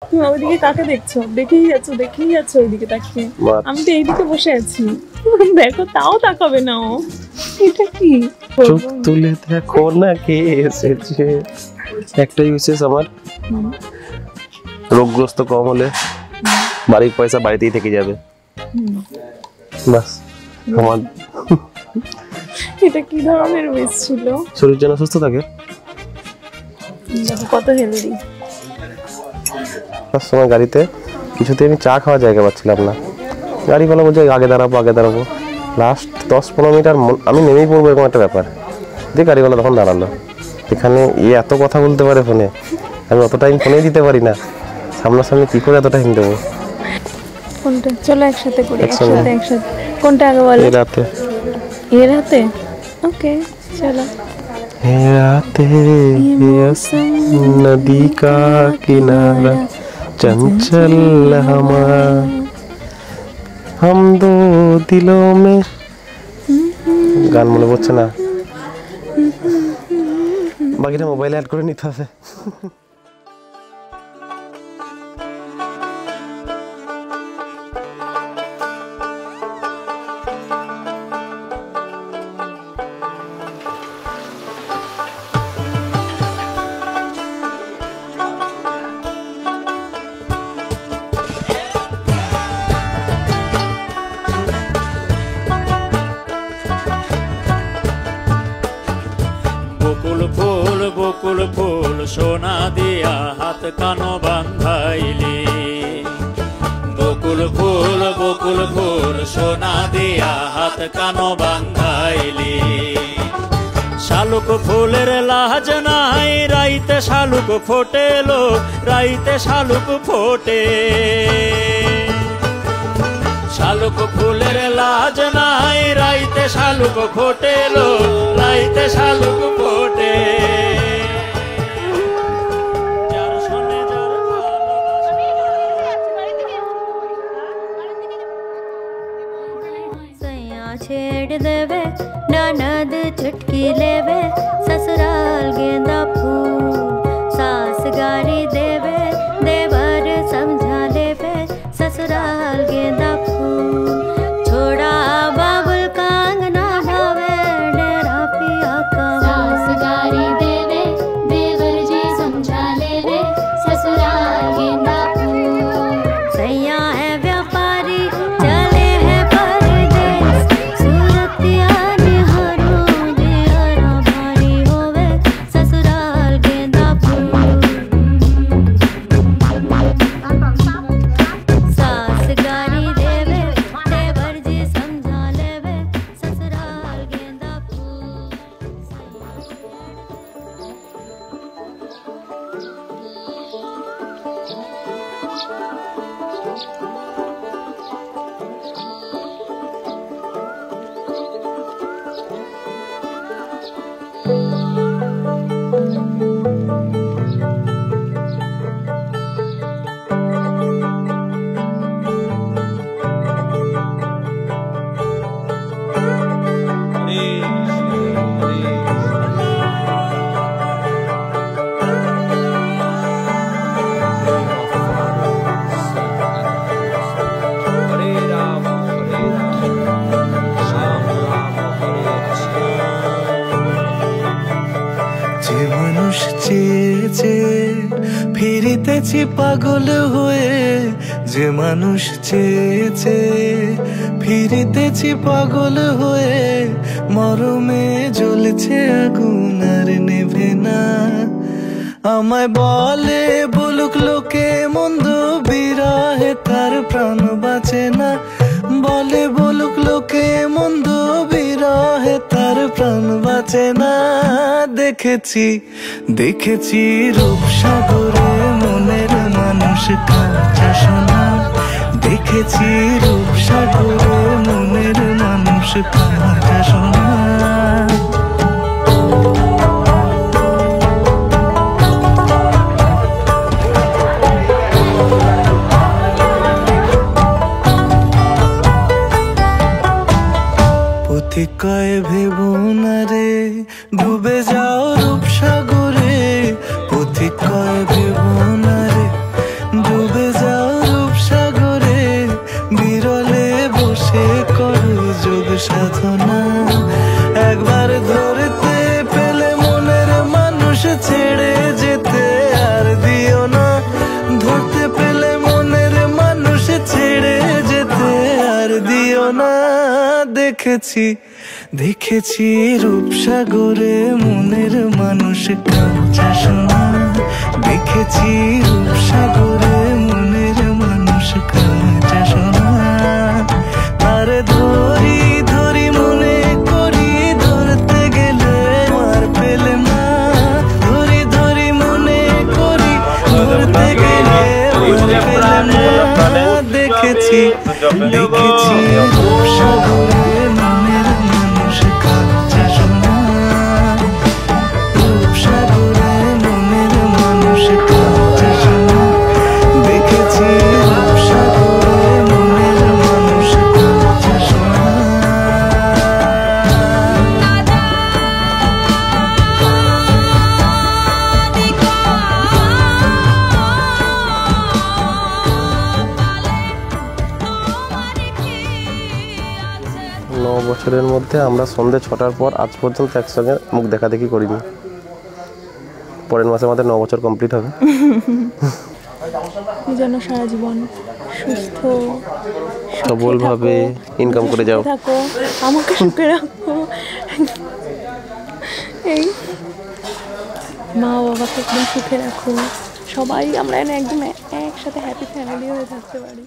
তুমি ওইদিকে কাকে দেখছো? দেখেই যাচ্ছ ওইদিকে তাকিয়ে। আমি তো এইদিকে বসে আছি, দেখো তাও তাকাবে না ও। এটা কি? চোখ তুলে দেখো না কে এসেছে। একটাই উইশেস আমার, রোগগ্রস্ত কম হলে বাড়ির পয়সা বাড়িতেই থেকে যাবে, বাস আমার। এটা কি ধরনের উইশ ছিল? শরীর যেন সুস্থ থাকে। কত হেলদি। তার সময় গাড়িতে কিছুতে আমি চা খাওয়ার জায়গা পাচ্ছিলাম না, গাড়িওয়ালা বলছে আগে দাঁড়াবো। লাস্ট 10-15 মিনিট আর আমি নেমেই পড়বো এরকম একটা ব্যাপার, যে গাড়িওয়ালা তখন দাঁড়ালো। এখানে এত কথা বলতে পারে ফোনে, আমি অত টাইম ফোনেই দিতে পারি না, সামনাসামনি কি করে এত টাইম দেবো। কোনটা? চলো একসাথে করি, একসাথে। কোনটা আগে বলো? এ রাতে। ওকে চলো। राते नदी का किनारा चंचल हमारा, हम दो दिलों में। গান মনে পড়ছে না, বাকিটা মোবাইলে অ্যাড করে নিতে হবে। বকুল ফুল সোনা দিয়া হাত কানো বান্ধাইলি, বকুল ফুল সোনা দিয়া হাত কানো বান্ধাইলি। শালুক ফুলের লাজ নাই, রাইতে শালুক ফোটেলো, রাইতে শালুক ফোটে। শালুক ফুলের লাজ নাই, রাইতে শালুক ফোটেলো, রাইতে শালুক ফোটে। छेड़ देवे ननद चुटकी लेवे, ससुराल गेंदा फूल सास गारी देवे, देवर समझा लेवे, ससुराल गेंदा फूल। छोड़ा बाबुल का अंगना भावे, डेरा पिया का सास गारी देवे, देवर जी समझा लेवे, ससुराल गेंदा फूल। सैया है व्यापारी चले है परदेश, सूरतिया निहारो दियारा भारी होवे, ससुराल गेंदा फूल। सास गारी देवे, देवर जी समझा लेवे, ससुराल गेंदा फूल। যে মানুষ চেয়েছে ফিরিতেছি পাগল হয়ে, যে মানুষ চেয়েছে ফিরিতেছি পাগল হয়ে, মরমে জ্বলছে আগুন আর নেভে না। আমায় বলে বলুক লোকে মন্দ, বিরহে তার প্রাণ বাঁচে না। বলে বলুক লোকে মন্দ, বিরহে তার প্রাণ বাঁচে না। দেখেছি রূপসাগরে মনের মানুষ কাঁচা সোনা, দেখেছি রূপসাগরে মনের মানুষ কাঁচা সোনা। কয় ভেবো না রে ডুবে যাও রূপসাগরে, পথিক কয় ভেবো না রে দেখেছি দেখেছি রূপসাগরে মনের মানুষ কাঁচা সোনা, দেখেছি রূপসাগরে মনের মানুষ কাঁচা সোনা। আর ধরি ধরি মনে করি ধরতে গেলে আর পেলে না, ধরি ধরি মনে করি ধরতে গেলে আর পেলে না। দেখেছি দেখেছি রূপসাগরে মনের মানুষ কাঁচা সোনা, রূপসাগরে মনের মানুষ কাঁচা সোনা, দেখেছি রূপসাগরে মনের মানুষ কাঁচা সোনা। বছরের মধ্যে আমরা সন্ধ্যে 6টার পর আজ পর্যন্ত একসঙ্গে মুখ দেখা দেখি করিনি। পরের মাসে আমাদের 9 বছর কমপ্লিট হবে। যেন সারা জীবন সুস্থ সবলভাবে ইনকাম করে যাও, থাকো, আমাকে সুখে রাখো। এই মা বাবাকে একদম সুখে রাখো, সবাই আমরা একদম একসাথে হ্যাপি ফ্যামিলি হয়ে থাকতে পারি।